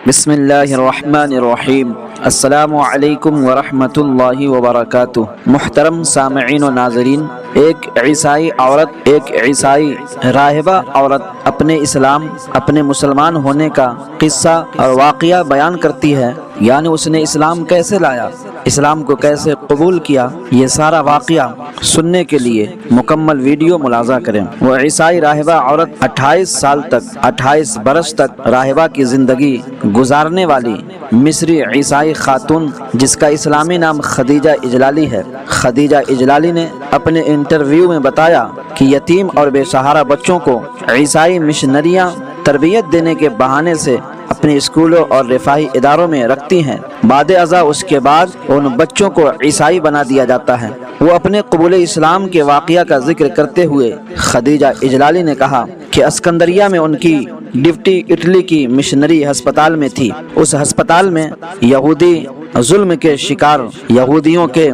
بسم اللہ الرحمن الرحیم۔ السلام علیکم ورحمۃ اللہ وبرکاتہ۔ محترم سامعین و ناظرین، ایک عیسائی راہبہ عورت اپنے اسلام، اپنے مسلمان ہونے کا قصہ اور واقعہ بیان کرتی ہے، یعنی اس نے اسلام کیسے لایا، اسلام کو کیسے قبول کیا۔ یہ سارا واقعہ سننے کے لیے مکمل ویڈیو ملاحظہ کریں۔ وہ عیسائی راہبہ عورت 28 برس تک راہبہ کی زندگی گزارنے والی مصری عیسائی خاتون، جس کا اسلامی نام خدیجہ اجلالی ہے۔ خدیجہ اجلالی نے اپنے انٹرویو میں بتایا کہ یتیم اور بے سہارا بچوں کو عیسائی مشنریاں تربیت دینے کے بہانے سے اپنے اسکولوں اور رفاہی اداروں میں رکھتی ہیں۔ بعد ازاں اس کے بعد ان بچوں کو عیسائی بنا دیا جاتا ہے۔ وہ اپنے قبول اسلام کے واقعہ کا ذکر کرتے ہوئے خدیجہ اجلالی نے کہا کہ اسکندریہ میں ان کی ڈپٹی اٹلی کی مشنری ہسپتال میں تھی۔ اس ہسپتال میں یہودی ظلم کے شکار، یہودیوں کے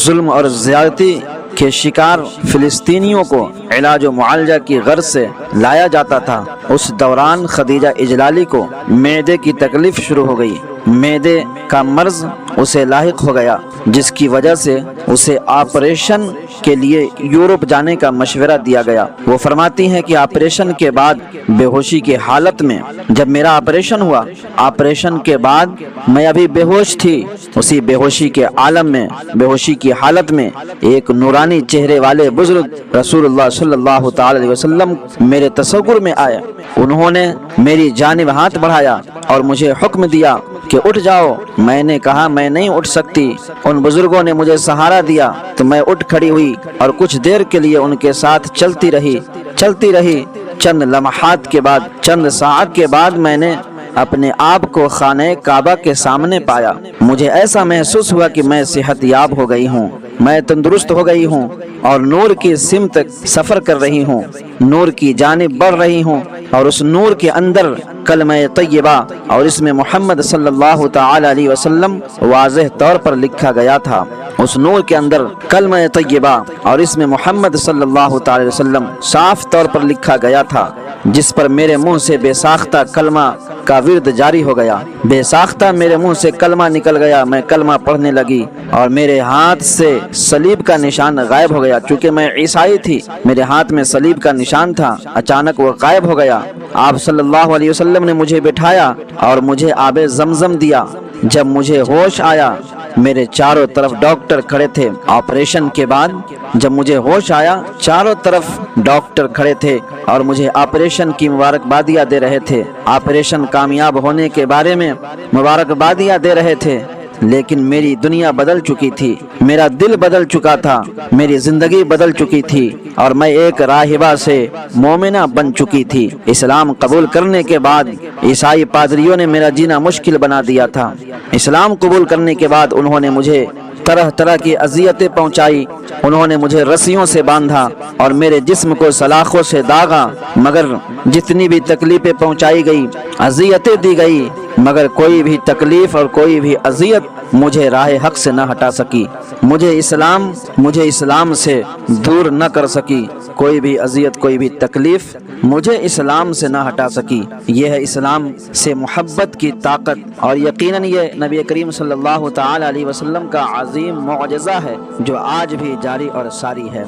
ظلم اور زیادتی کے شکار فلسطینیوں کو علاج و معالجہ کی غرض سے لایا جاتا تھا۔ اس دوران خدیجہ اجلالی کو معدے کی تکلیف شروع ہو گئی۔ معدے کا مرض اسے لاحق ہو گیا، جس کی وجہ سے اسے آپریشن کے لیے یورپ جانے کا مشورہ دیا گیا۔ وہ فرماتی ہیں کہ آپریشن کے بعد بے ہوشی کی حالت میں، جب میرا آپریشن ہوا، آپریشن کے بعد میں ابھی بے ہوش تھی، اسی بے ہوشی کے عالم میں، بے ہوشی کی حالت میں ایک نورانی چہرے والے بزرگ رسول اللہ صلی اللہ تعالی علیہ وسلم میرے تصور میں آئے۔ انہوں نے میری جانب ہاتھ بڑھایا اور مجھے حکم دیا کہ اٹھ جاؤ۔ میں نے کہا میں نہیں اٹھ سکتی۔ ان بزرگوں نے مجھے سہارا دیا تو میں اٹھ کھڑی ہوئی اور کچھ دیر کے لیے ان کے ساتھ چلتی رہی۔ چند لمحات کے بعد، چند ساعت کے بعد میں نے اپنے آپ کو خانہ کعبہ کے سامنے پایا۔ مجھے ایسا محسوس ہوا کہ میں صحت یاب ہو گئی ہوں، میں تندرست ہو گئی ہوں اور نور کی سمت سفر کر رہی ہوں، نور کی جانب بڑھ رہی ہوں، اور اس نور کے اندر کلمہ طیبہ اور اس میں محمد صلی اللہ تعالی علیہ وسلم واضح طور پر لکھا گیا تھا۔ اس نور کے اندر کلمہ طیبہ اور اس میں محمد صلی اللہ تعالی وسلم صاف طور پر لکھا گیا تھا، جس پر میرے منہ سے بے ساختہ کلمہ کا ورد جاری ہو گیا۔ بے ساختہ میرے منہ سے کلمہ نکل گیا، میں کلمہ پڑھنے لگی اور میرے ہاتھ سے صلیب کا نشان غائب ہو گیا۔ چونکہ میں عیسائی تھی، میرے ہاتھ میں صلیب کا نشان تھا، اچانک وہ غائب ہو گیا۔ آپ صلی اللہ علیہ وسلم نے مجھے بٹھایا اور مجھے آب زمزم دیا۔ جب مجھے ہوش آیا، میرے چاروں طرف ڈاکٹر کھڑے تھے۔ آپریشن کے بعد جب مجھے ہوش آیا، چاروں طرف ڈاکٹر کھڑے تھے اور مجھے آپریشن کی مبارکبادیاں دے رہے تھے، آپریشن کامیاب ہونے کے بارے میں مبارکبادیاں دے رہے تھے۔ لیکن میری دنیا بدل چکی تھی، میرا دل بدل چکا تھا، میری زندگی بدل چکی تھی اور میں ایک راہبہ سے مومنہ بن چکی تھی۔ اسلام قبول کرنے کے بعد عیسائی پادریوں نے میرا جینا مشکل بنا دیا تھا۔ اسلام قبول کرنے کے بعد انہوں نے مجھے طرح طرح کی اذیتیں پہنچائی۔ انہوں نے مجھے رسیوں سے باندھا اور میرے جسم کو سلاخوں سے داغا، مگر جتنی بھی تکلیفیں پہنچائی گئی، اذیتیں دی گئی، مگر کوئی بھی تکلیف اور کوئی بھی اذیت مجھے راہ حق سے نہ ہٹا سکی، مجھے اسلام سے دور نہ کر سکی۔ کوئی بھی اذیت، کوئی بھی تکلیف مجھے اسلام سے نہ ہٹا سکی۔ یہ ہے اسلام سے محبت کی طاقت، اور یقیناً یہ نبی کریم صلی اللہ تعالی علیہ وسلم کا عظیم معجزہ ہے جو آج بھی جاری اور ساری ہے۔